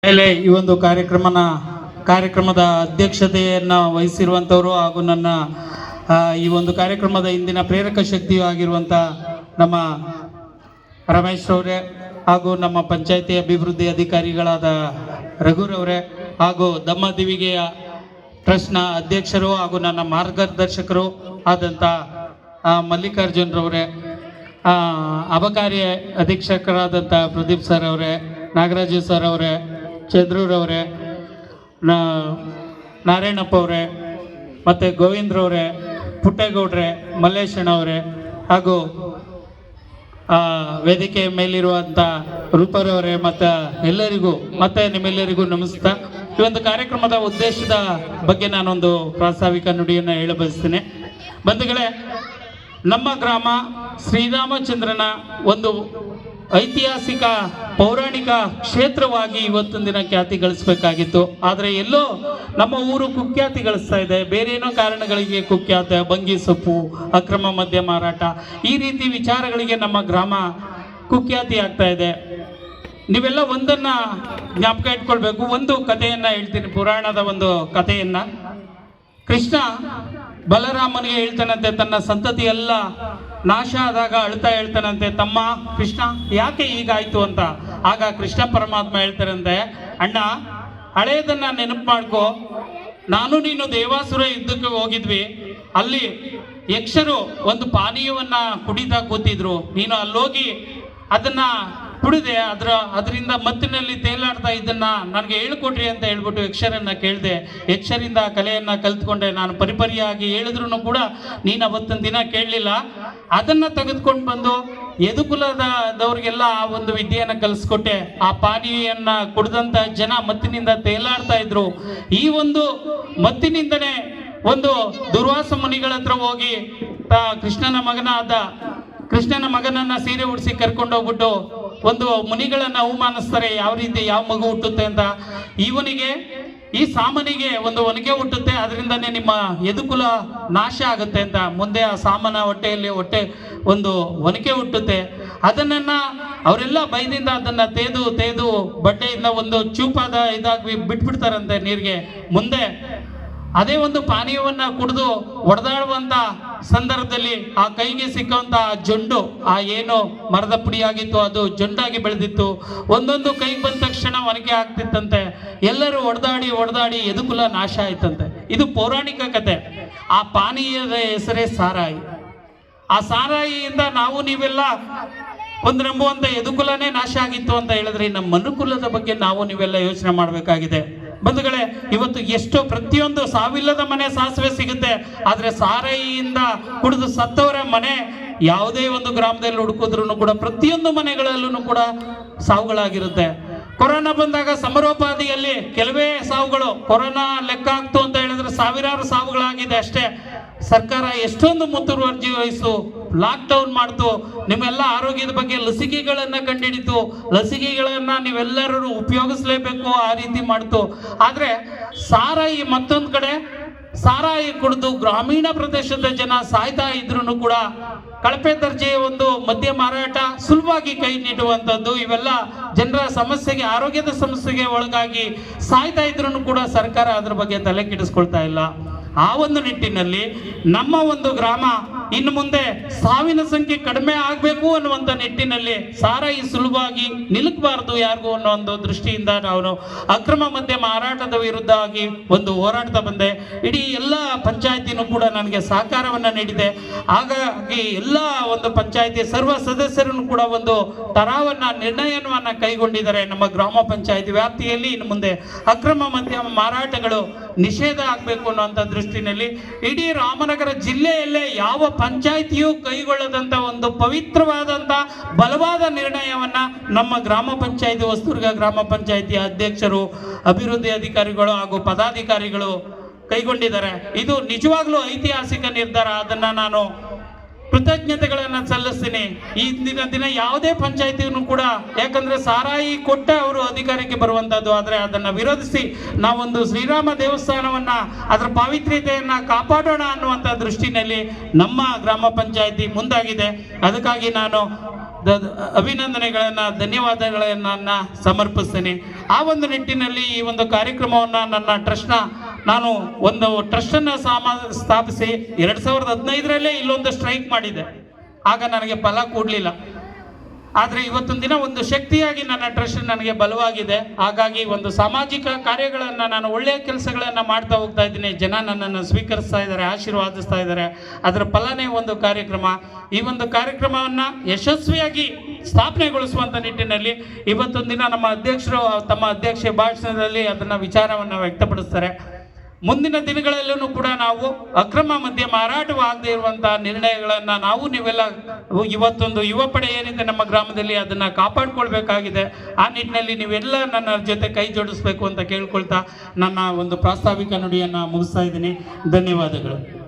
ಮೇಲೆ ಈ ಒಂದು ಕಾರ್ಯಕ್ರಮದ ಅಧ್ಯಕ್ಷತೆಯನ್ನು ವಹಿಸಿರುವಂಥವರು ಹಾಗೂ ನನ್ನ ಈ ಒಂದು ಕಾರ್ಯಕ್ರಮದ ಇಂದಿನ ಪ್ರೇರಕ ಶಕ್ತಿಯೂ ಆಗಿರುವಂಥ ನಮ್ಮ ರಮೇಶ್ ಅವರೇ ಹಾಗೂ ನಮ್ಮ ಪಂಚಾಯಿತಿ ಅಭಿವೃದ್ಧಿ ಅಧಿಕಾರಿಗಳಾದ ರಘುರವರೇ ಹಾಗೂ ದಮ್ಮದಿವಿಗೆಯ ಟ್ರಸ್ಟ್ನ ಅಧ್ಯಕ್ಷರು ಹಾಗೂ ನನ್ನ ಮಾರ್ಗದರ್ಶಕರು ಆದಂಥ ಮಲ್ಲಿಕಾರ್ಜುನ್ರವರೇ, ಅಬಕಾರಿ ಅಧೀಕ್ಷಕರಾದಂಥ ಪ್ರದೀಪ್ ಸರ್ ಅವರೇ, ನಾಗರಾಜು ಸರ್ ಅವರೇ, ಚಂದ್ರೂರವರೇ, ನಾರಾಯಣಪ್ಪ ಅವರೇ, ಮತ್ತು ಗೋವಿಂದ್ರವರೇ, ಪುಟ್ಟೇಗೌಡ್ರೆ, ಮಲ್ಲೇಶಣ್ಣವರೇ ಹಾಗೂ ವೇದಿಕೆ ಮೇಲಿರುವಂಥ ರೂಪರವರೇ ಮತ್ತು ಎಲ್ಲರಿಗೂ ಮತ್ತು ನಿಮ್ಮೆಲ್ಲರಿಗೂ ನಮಸ್ಕಾರ. ಈ ಒಂದು ಕಾರ್ಯಕ್ರಮದ ಉದ್ದೇಶದ ಬಗ್ಗೆ ನಾನೊಂದು ಪ್ರಾಸ್ತಾವಿಕ ನುಡಿಯನ್ನು ಹೇಳಬಯಸ್ತೇನೆ. ಬಂಧುಗಳೇ, ನಮ್ಮ ಗ್ರಾಮ ಶ್ರೀರಾಮಚಂದ್ರನ ಒಂದು ಐತಿಹಾಸಿಕ ಪೌರಾಣಿಕ ಕ್ಷೇತ್ರವಾಗಿ ಇವತ್ತಿನ ದಿನ ಖ್ಯಾತಿ ಗಳಿಸಬೇಕಾಗಿತ್ತು. ಆದರೆ ಎಲ್ಲೋ ನಮ್ಮ ಊರು ಕುಖ್ಯಾತಿ ಗಳಿಸ್ತಾ ಇದೆ. ಬೇರೆ ಏನೋ ಕಾರಣಗಳಿಗೆ ಕುಖ್ಯಾತಿ, ಬಂಗಿ ಸೊಪ್ಪು, ಅಕ್ರಮ ಮದ್ಯ ಮಾರಾಟ, ಈ ರೀತಿ ವಿಚಾರಗಳಿಗೆ ನಮ್ಮ ಗ್ರಾಮ ಕುಖ್ಯಾತಿ ಆಗ್ತಾ ಇದೆ. ನೀವೆಲ್ಲ ಒಂದನ್ನು ಜ್ಞಾಪಕ ಇಟ್ಕೊಳ್ಬೇಕು. ಒಂದು ಕಥೆಯನ್ನು ಹೇಳ್ತೀನಿ, ಪುರಾಣದ ಒಂದು ಕಥೆಯನ್ನು. ಕೃಷ್ಣ ಬಲರಾಮನಿಗೆ ಹೇಳ್ತಾನಂತೆ, ತನ್ನ ಸಂತತಿ ಎಲ್ಲ ನಾಶ ಆದಾಗ ಅಳ್ತಾ ಹೇಳ್ತಾನಂತೆ, ತಮ್ಮ ಕೃಷ್ಣ ಯಾಕೆ ಹೀಗಾಯ್ತು ಅಂತ. ಆಗ ಕೃಷ್ಣ ಪರಮಾತ್ಮ ಹೇಳ್ತಾರಂತೆ, ಅಣ್ಣ ಹಳೇದನ್ನ ನೆನಪು ಮಾಡ್ಕೋ, ನಾನು ನೀನು ದೇವಾಸುರ ಯುದ್ಧಕ್ಕೆ ಹೋಗಿದ್ವಿ, ಅಲ್ಲಿ ಯಕ್ಷರು ಒಂದು ಪಾನೀಯವನ್ನ ಕುಡಿತಾ ಕೂತಿದ್ರು, ನೀನು ಅಲ್ಲೋಗಿ ಅದನ್ನ ಕುಡಿದೆ, ಅದರಿಂದ ಮತ್ತಿನಲ್ಲಿ ತೇಲಾಡ್ತಾ ಇದನ್ನ ನನಗೆ ಹೇಳ್ಕೊಟ್ರಿ ಅಂತ ಹೇಳ್ಬಿಟ್ಟು ಯಕ್ಷರನ್ನ ಕೇಳಿದೆ. ಯಕ್ಷರಿಂದ ಕಲೆಯನ್ನ ಕಲ್ತ್ಕೊಂಡೆ. ನಾನು ಪರಿಪರಿಯಾಗಿ ಹೇಳಿದ್ರು ಕೂಡ ನೀನು ಅವತ್ತಿನ ದಿನ ಕೇಳಲಿಲ್ಲ. ಅದನ್ನ ತೆಗೆದುಕೊಂಡು ಬಂದು ಯದುಕುಲದವ್ರಿಗೆಲ್ಲ ಆ ಒಂದು ವಿದ್ಯೆಯನ್ನು ಕಲಿಸ್ಕೊಟ್ಟೆ. ಆ ಪಾನೀಯನ್ನ ಕುಡಿದಂತ ಜನ ಮತ್ತಿನಿಂದ ತೇಲಾಡ್ತಾ ಇದ್ರು. ಈ ಒಂದು ಮತ್ತಿನಿಂದನೇ ಒಂದು ದುರ್ವಾಸ ಮುನಿಗಳ ಹತ್ರ ಹೋಗಿ ಕೃಷ್ಣನ ಮಗನನ್ನ ಸೀರೆ ಉಡಿಸಿ ಕರ್ಕೊಂಡು ಹೋಗ್ಬಿಟ್ಟು ಒಂದು ಮುನಿಗಳನ್ನ ಅವಮಾನಿಸ್ತಾರೆ. ಯಾವ ರೀತಿ ಯಾವ ಮಗು ಹುಟ್ಟುತ್ತೆ ಅಂತ. ಈ ಸಾಮನಿಗೆ ಒಂದು ಒನಕೆ ಹುಟ್ಟುತ್ತೆ, ಅದರಿಂದನೇ ನಿಮ್ಮ ಯದುಕುಲ ನಾಶ ಆಗುತ್ತೆ ಅಂತ. ಮುಂದೆ ಆ ಸಾಮನ ಹೊಟ್ಟೆಯಲ್ಲಿ ಒಂದು ಒನಕೆ ಹುಟ್ಟುತ್ತೆ. ಅದನ್ನ ಅವರೆಲ್ಲ ಭಯದಿಂದ ಅದನ್ನ ತೇದು ಬಟ್ಟೆಯಿಂದ ಒಂದು ಚೂಪಾದ ಇದಾಗಿ ಬಿಟ್ಬಿಡ್ತಾರಂತೆ ನೀರಿಗೆ. ಮುಂದೆ ಅದೇ ಒಂದು ಪಾನೀಯವನ್ನ ಕುಡಿದು ಒಡೆದಾಡುವಂತ ಸಂದರ್ಭದಲ್ಲಿ ಆ ಕೈಗೆ ಸಿಕ್ಕುವಂತ ಜೊಂಡು, ಆ ಏನು ಮರದ ಪುಡಿಯಾಗಿತ್ತು ಅದು ಜೊಂಡಾಗಿ ಬೆಳೆದಿತ್ತು. ಒಂದೊಂದು ಕೈಗೆ ಬಂದ ತಕ್ಷಣ ಒನಕೆ ಆಗ್ತಿತ್ತಂತೆ. ಎಲ್ಲರೂ ಒಡೆದಾಡಿ ಯದುಕುಲ ನಾಶ ಆಯ್ತಂತೆ. ಇದು ಪೌರಾಣಿಕ ಕತೆ. ಆ ಪಾನೀಯದ ಹೆಸರೇ ಸಾರಾಯಿ. ಆ ಸಾರಾಯಿಯಿಂದ ನಾವು ನೀವೆಲ್ಲ ಒಂದು ನಂಬುವಂತ ಯದುಕುಲನೇ ನಾಶ ಆಗಿತ್ತು ಅಂತ ಹೇಳಿದ್ರೆ, ನಮ್ಮ ಮನುಕುಲದ ಬಗ್ಗೆ ನಾವು ನೀವೆಲ್ಲ ಯೋಚನೆ ಮಾಡಬೇಕಾಗಿದೆ. ಬಂಧುಗಳೇ, ಇವತ್ತು ಎಷ್ಟೋ ಪ್ರತಿಯೊಂದು ಸಾವಿಲ್ಲದ ಮನೆ ಸಾಸಿವೆ ಸಿಗುತ್ತೆ, ಆದ್ರೆ ಸಾರಾಯಿಯಿಂದ ಕುಡಿದು ಸತ್ತವರ ಮನೆ ಯಾವುದೇ ಒಂದು ಗ್ರಾಮದಲ್ಲಿ ಹುಡುಕಿದ್ರು ಕೂಡ ಪ್ರತಿಯೊಂದು ಮನೆಗಳಲ್ಲೂ ಕೂಡ ಸಾವುಗಳಾಗಿರುತ್ತೆ. ಕೊರೋನಾ ಬಂದಾಗ ಸಮರೋಪಾದಿಯಲ್ಲಿ ಕೆಲವೇ ಸಾವುಗಳು. ಕೊರೋನಾ ಲೆಕ್ಕ ಆಗ್ತು ಅಂತ ಹೇಳಿದ್ರೆ ಸಾವಿರಾರು ಸಾವುಗಳಾಗಿದೆ ಅಷ್ಟೇ. ಸರ್ಕಾರ ಎಷ್ಟೊಂದು ಮುತುವರ್ಜಿ ವಹಿಸು, ಲಾಕ್ ಡೌನ್ ಮಾಡ್ತು, ನಿಮ್ಮೆಲ್ಲ ಆರೋಗ್ಯದ ಬಗ್ಗೆ ಲಸಿಕೆಗಳನ್ನ ಕಂಡುಹಿಡಿತು, ಲಸಿಕೆಗಳನ್ನ ನೀವೆಲ್ಲರೂ ಉಪಯೋಗಿಸ್ಲೇಬೇಕು ಆ ರೀತಿ ಮಾಡ್ತು. ಆದ್ರೆ ಸಾರಾಯಿ ಮತ್ತೊಂದು ಕಡೆ ಸಾರಾಯಿ ಕುಡಿದು ಗ್ರಾಮೀಣ ಪ್ರದೇಶದ ಜನ ಸಾಯ್ತಾ ಇದ್ರು ಕೂಡ ಕಳಪೆ ದರ್ಜೆಯ ಒಂದು ಮದ್ಯ ಮಾರಾಟ ಸುಲಭವಾಗಿ ಕೈ ನೀಡುವಂಥದ್ದು, ಇವೆಲ್ಲ ಜನರ ಸಮಸ್ಯೆಗೆ, ಆರೋಗ್ಯದ ಸಮಸ್ಯೆಗೆ ಒಳಗಾಗಿ ಸಾಯ್ತಾ ಇದ್ರು ಕೂಡ ಸರ್ಕಾರ ಅದ್ರ ಬಗ್ಗೆ ತಲೆ ಕೆಡಿಸ್ಕೊಳ್ತಾ ಇಲ್ಲ. ಆ ಒಂದು ನಿಟ್ಟಿನಲ್ಲಿ ನಮ್ಮ ಒಂದು ಗ್ರಾಮ ಇನ್ನು ಮುಂದೆ ಸಾವಿನ ಸಂಖ್ಯೆ ಕಡಿಮೆ ಆಗಬೇಕು ಅನ್ನುವಂಥ ನಿಟ್ಟಿನಲ್ಲಿ ಸಾರಾಯಿ ಸುಲಭವಾಗಿ ನಿಲ್ಲಬಾರದು ಯಾರಿಗೂ ಅನ್ನೋ ಒಂದು ದೃಷ್ಟಿಯಿಂದ ನಾವು ಅಕ್ರಮ ಮದ್ಯ ಮಾರಾಟದ ವಿರುದ್ಧ ಆಗಿ ಒಂದು ಹೋರಾಡ್ತಾ ಬಂದೆ. ಇಡೀ ಎಲ್ಲ ಪಂಚಾಯತಿನೂ ಕೂಡ ನನಗೆ ಸಹಕಾರವನ್ನು ನೀಡಿದೆ. ಹಾಗಾಗಿ ಎಲ್ಲ ಒಂದು ಪಂಚಾಯತಿ ಸರ್ವ ಸದಸ್ಯರನ್ನು ಕೂಡ ಒಂದು ನಿರ್ಣಯವನ್ನು ಕೈಗೊಂಡಿದ್ದಾರೆ. ನಮ್ಮ ಗ್ರಾಮ ಪಂಚಾಯತಿ ವ್ಯಾಪ್ತಿಯಲ್ಲಿ ಇನ್ನು ಮುಂದೆ ಅಕ್ರಮ ಮದ್ಯ ಮಾರಾಟಗಳು ನಿಷೇಧ ಆಗಬೇಕು ಅನ್ನುವಂಥ ದೃಷ್ಟಿನಲ್ಲಿ ಇಡೀ ರಾಮನಗರ ಜಿಲ್ಲೆಯಲ್ಲೇ ಯಾವ ಪಂಚಾಯಿತಿಯು ಕೈಗೊಳ್ಳದಂತ ಒಂದು ಪವಿತ್ರವಾದಂತ ಬಲವಾದ ನಿರ್ಣಯವನ್ನ ನಮ್ಮ ಗ್ರಾಮ ಪಂಚಾಯಿತಿ ಹೊಸದುರ್ಗ ಗ್ರಾಮ ಪಂಚಾಯಿತಿಯ ಅಧ್ಯಕ್ಷರು, ಅಭಿವೃದ್ಧಿ ಅಧಿಕಾರಿಗಳು ಹಾಗೂ ಪದಾಧಿಕಾರಿಗಳು ಕೈಗೊಂಡಿದ್ದಾರೆ. ಇದು ನಿಜವಾಗ್ಲೂ ಐತಿಹಾಸಿಕ ನಿರ್ಧಾರ. ಅದನ್ನ ನಾನು ಕೃತಜ್ಞತೆಗಳನ್ನು ಸಲ್ಲಿಸ್ತೀನಿ. ಇಂದಿನ ದಿನ ಯಾವುದೇ ಪಂಚಾಯತಿಯನ್ನು ಕೂಡ, ಯಾಕಂದ್ರೆ ಸಾರಾಯಿ ಕೊಟ್ಟ ಅವರು ಅಧಿಕಾರಕ್ಕೆ ಬರುವಂತದ್ದು, ಆದರೆ ಅದನ್ನ ವಿರೋಧಿಸಿ ನಾವೊಂದು ಶ್ರೀರಾಮ ದೇವಸ್ಥಾನವನ್ನ ಅದರ ಪಾವಿತ್ರ್ಯತೆಯನ್ನ ಕಾಪಾಡೋಣ ಅನ್ನುವಂಥ ದೃಷ್ಟಿನಲ್ಲಿ ನಮ್ಮ ಗ್ರಾಮ ಪಂಚಾಯತಿ ಮುಂದಾಗಿದೆ. ಅದಕ್ಕಾಗಿ ನಾನು ಅಭಿನಂದನೆಗಳನ್ನು ಧನ್ಯವಾದಗಳನ್ನು ಸಮರ್ಪಿಸ್ತೇನೆ. ಆ ಒಂದು ನಿಟ್ಟಿನಲ್ಲಿ ಈ ಒಂದು ಕಾರ್ಯಕ್ರಮವನ್ನು ನನ್ನ ಟ್ರಸ್ಟ್ನ ನಾನು ಒಂದು ಟ್ರಸ್ಟನ್ನು ಸ್ಥಾಪಿಸಿ 2015ರಲ್ಲೇ ಇಲ್ಲೊಂದು ಸ್ಟ್ರೈಕ್ ಮಾಡಿದೆ. ಆಗ ನನಗೆ ಫಲ ಕೊಡಲಿಲ್ಲ. ಆದರೆ ಇವತ್ತೊಂದು ದಿನ ಒಂದು ಶಕ್ತಿಯಾಗಿ ನನ್ನ ಟ್ರಸ್ಟ್ ನನಗೆ ಬಲವಾಗಿದೆ. ಹಾಗಾಗಿ ಒಂದು ಸಾಮಾಜಿಕ ಕಾರ್ಯಗಳನ್ನು ನಾನು ಒಳ್ಳೆಯ ಕೆಲಸಗಳನ್ನು ಮಾಡ್ತಾ ಹೋಗ್ತಾ ಇದ್ದೀನಿ. ಜನ ನನ್ನನ್ನು ಸ್ವೀಕರಿಸ್ತಾ ಇದ್ದಾರೆ, ಆಶೀರ್ವಾದಿಸ್ತಾ ಇದ್ದಾರೆ. ಅದರ ಫಲನೇ ಒಂದು ಕಾರ್ಯಕ್ರಮ. ಈ ಒಂದು ಕಾರ್ಯಕ್ರಮವನ್ನು ಯಶಸ್ವಿಯಾಗಿ ಸ್ಥಾಪನೆಗೊಳಿಸುವಂಥ ನಿಟ್ಟಿನಲ್ಲಿ ಇವತ್ತೊಂದು ದಿನ ನಮ್ಮ ಅಧ್ಯಕ್ಷರು ತಮ್ಮ ಅಧ್ಯಕ್ಷ ಭಾಷಣದಲ್ಲಿ ಅದನ್ನು ವಿಚಾರವನ್ನು ವ್ಯಕ್ತಪಡಿಸ್ತಾರೆ. ಮುಂದಿನ ದಿನಗಳಲ್ಲೂ ಕೂಡ ನಾವು ಅಕ್ರಮ ಮದ್ಯ ಮಾರಾಟವಾಗದೇ ಇರುವಂಥ ನಿರ್ಣಯಗಳನ್ನು ನೀವೆಲ್ಲ ಇವತ್ತೊಂದು ಯುವ ಪಡೆ ಏನಿದೆ ನಮ್ಮ ಗ್ರಾಮದಲ್ಲಿ ಅದನ್ನು ಕಾಪಾಡಿಕೊಳ್ಬೇಕಾಗಿದೆ. ಆ ನಿಟ್ಟಿನಲ್ಲಿ ನೀವೆಲ್ಲ ನನ್ನ ಜೊತೆ ಕೈ ಜೋಡಿಸ್ಬೇಕು ಅಂತ ಕೇಳ್ಕೊಳ್ತಾ ನನ್ನ ಒಂದು ಪ್ರಾಸ್ತಾವಿಕ ನುಡಿಯನ್ನು ಮುಗಿಸ್ತಾ ಇದ್ದೀನಿ. ಧನ್ಯವಾದಗಳು.